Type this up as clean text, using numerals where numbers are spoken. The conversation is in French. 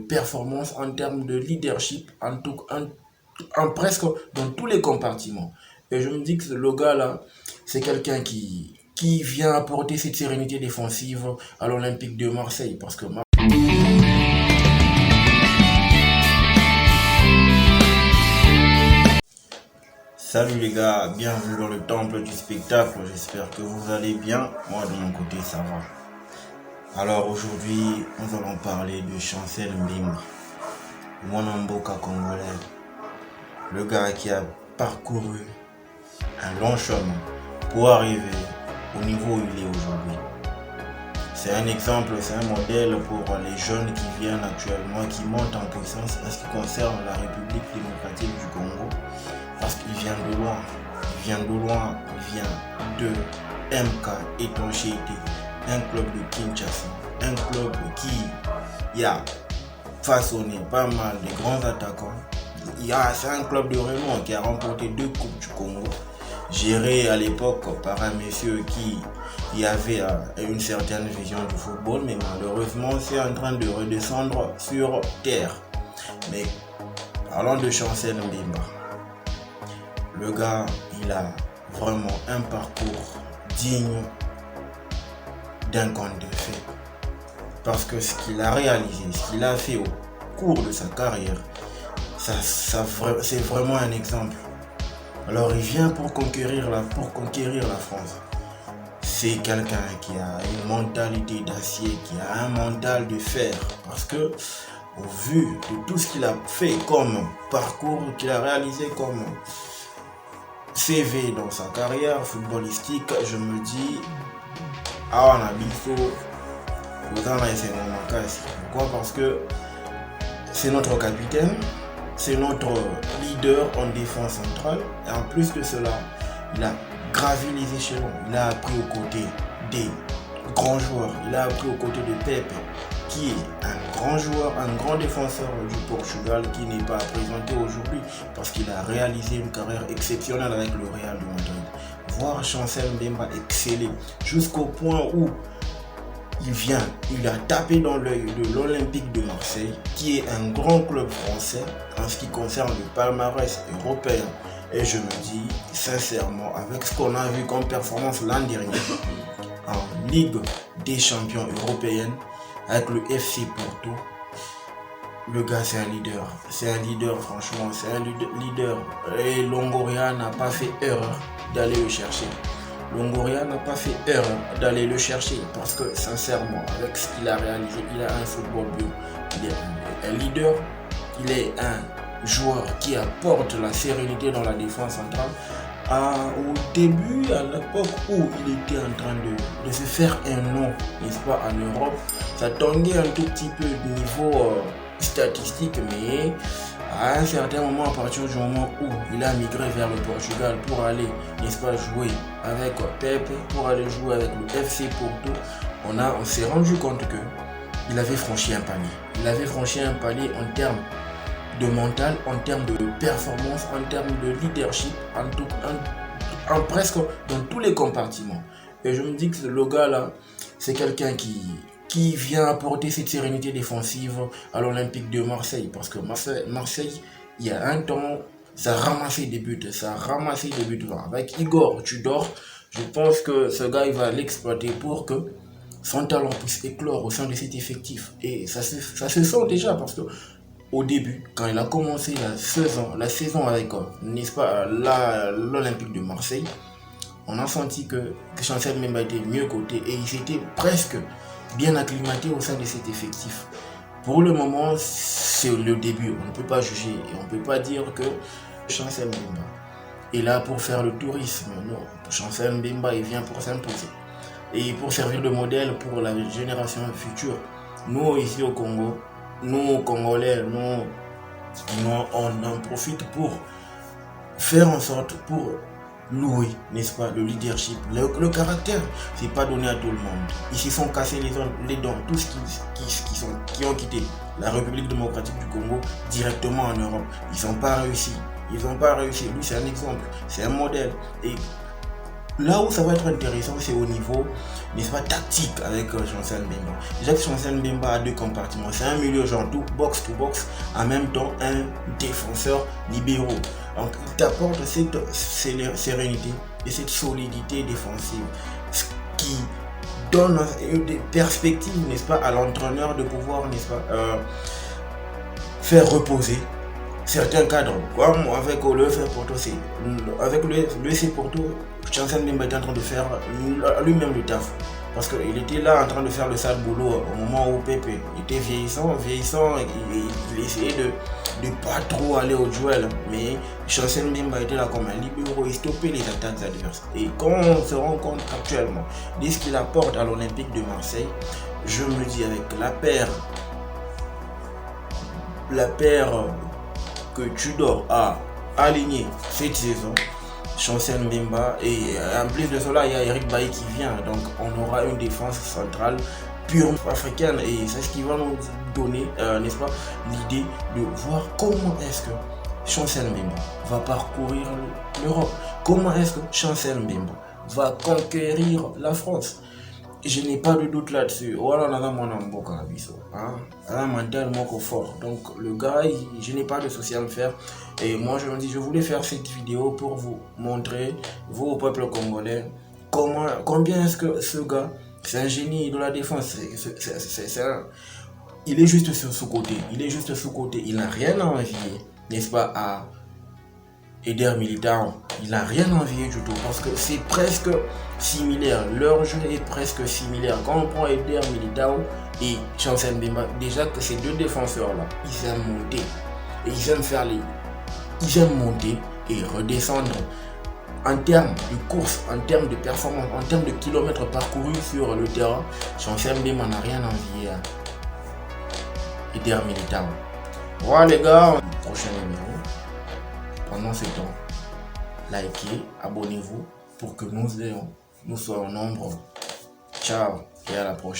performance, en termes de leadership, en presque dans tous les compartiments. Et je me dis que le gars là, c'est quelqu'un qui vient apporter cette sérénité défensive à l'Olympique de Marseille. Parce que Salut les gars, bienvenue dans le temple du spectacle, j'espère que vous allez bien, moi de mon côté ça va. Alors aujourd'hui, nous allons parler de Chancel Mbemba, mon Mboka congolais, le gars qui a parcouru un long chemin pour arriver au niveau où il est aujourd'hui. C'est un exemple, c'est un modèle pour les jeunes qui viennent actuellement, qui montent en puissance en ce qui concerne la République démocratique du Congo. Parce qu'il vient de loin, il vient de MK Étanchéité, un club de Kinshasa, un club qui a façonné pas mal de grands attaquants. C'est un club de renom qui a remporté 2 coupes du Congo, géré à l'époque par un monsieur qui avait une certaine vision du football, mais malheureusement c'est en train de redescendre sur terre. Mais parlons de Chancel Mbemba. Le gars, il a vraiment un parcours digne d'un conte de fées. Parce que ce qu'il a réalisé, ce qu'il a fait au cours de sa carrière, c'est vraiment un exemple. Alors il vient pour conquérir la France. C'est quelqu'un qui a une mentalité d'acier, qui a un mental de fer. Parce que au vu de tout ce qu'il a fait comme parcours, qu'il a réalisé comme CV dans sa carrière footballistique, je me dis, pourquoi? Parce que c'est notre capitaine, c'est notre leader en défense centrale, et en plus de cela, il a gravi les échelons, il a appris aux côtés des grands joueurs, il a appris aux côtés de Pepe, qui est un grand joueur, un grand défenseur du Portugal qui n'est pas présenté aujourd'hui parce qu'il a réalisé une carrière exceptionnelle avec le Real de Madrid. Voir Chancel Mbemba exceller jusqu'au point où il a tapé dans l'œil de l'Olympique de Marseille, qui est un grand club français en ce qui concerne le palmarès européen. Et je me dis sincèrement, avec ce qu'on a vu comme performance l'an dernier en Ligue des champions européenne, avec le FC Porto, le gars c'est un leader franchement, c'est un leader. Et Longoria n'a pas fait erreur d'aller le chercher. Parce que sincèrement, avec ce qu'il a réalisé, il a un football bio. Il est un leader, il est un joueur qui apporte la sérénité dans la défense centrale. Au début, à l'époque où il était en train de se faire un nom, n'est-ce pas, en Europe, ça tanguait un tout petit peu de niveau statistique, mais à un certain moment, à partir du moment où il a migré vers le Portugal pour aller, n'est-ce pas, jouer avec Pepe, pour aller jouer avec le FC Porto, on s'est rendu compte que il avait franchi un palier. Il avait franchi un palier en termes de mental, en termes de performance, en termes de leadership, en presque dans tous les compartiments. Et je me dis que le gars là, c'est quelqu'un qui vient apporter cette sérénité défensive à l'Olympique de Marseille. Parce que Marseille, il y a un temps, ça a ramassé des buts. Avec Igor Tudor, je pense que ce gars, il va l'exploiter pour que son talent puisse éclore au sein de cet effectif. Et ça se sent déjà parce que au début, quand il a commencé la saison avec, n'est-ce pas, l'Olympique de Marseille, on a senti que Chancel Mbemba était mieux coté et il s'était presque bien acclimaté au sein de cet effectif. Pour le moment, c'est le début, on ne peut pas juger et on ne peut pas dire que Chancel Mbemba est là pour faire le tourisme. Non, Chancel Mbemba, il vient pour s'imposer et pour servir de modèle pour la génération future. Nous, ici au Congo, nous, Congolais, on en profite pour faire en sorte, pour louer, n'est-ce pas, le leadership, le caractère. C'est pas donné à tout le monde. Ils se sont cassés les dents, tous qui ont quitté la République démocratique du Congo directement en Europe. Ils n'ont pas réussi. Lui, c'est un exemple, c'est un modèle. Et Là où ça va être intéressant, c'est au niveau, n'est-ce pas, tactique avec Chancel Mbemba. Déjà que Chancel Mbemba a deux compartiments. C'est un milieu genre tout box to box, en même temps un défenseur libéraux. Donc il t'apporte cette sérénité et cette solidité défensive, ce qui donne des perspectives, n'est-ce pas, à l'entraîneur de pouvoir, n'est-ce pas, faire reposer certains cadres, comme avec le FC Porto. Avec le FC Porto, Chancel Mbemba était en train de faire lui-même le taf. Parce qu'il était là en train de faire le sale boulot au moment où Pepe était vieillissant, il essayait de pas trop aller au duel. Mais Chancel Mbemba était là comme un libéraux, il stoppait les attaques adverses. Et quand on se rend compte actuellement de ce qu'il apporte à l'Olympique de Marseille, je me dis avec la paire que Tudor a aligné cette saison, Chancel Mbemba, et en plus de cela il y a Eric Bailly qui vient, donc on aura une défense centrale purement africaine, et c'est ce qui va nous donner, n'est-ce pas, l'idée de voir comment est-ce que Chancel Mbemba va parcourir l'Europe, comment est-ce que Chancel Mbemba va conquérir la France. Je n'ai pas de doute là-dessus. Voilà, on a mon amboka abisso. On a un mental fort. Donc le gars, je n'ai pas de souci à me faire. Et moi je me dis, je voulais faire cette vidéo pour vous montrer, vous au peuple congolais, combien est-ce que ce gars, c'est un génie de la défense. Il est juste sur ce côté. Il n'a rien à envier, n'est-ce pas, à Eder Militao. Il n'a rien envié du tout parce que c'est presque similaire. Leur jeu est presque similaire. Quand on prend Eder Militao et Chancel Mbemba, déjà que ces deux défenseurs-là, ils aiment monter. Et ils aiment monter et redescendre. En termes de course, en termes de performance, en termes de kilomètres parcourus sur le terrain, Chancel Mbemba n'a rien envié à Eder Militao. Voilà les gars, prochain numéro. Pendant ce temps, likez, abonnez-vous pour que nous soyons nombreux. Ciao et à la prochaine.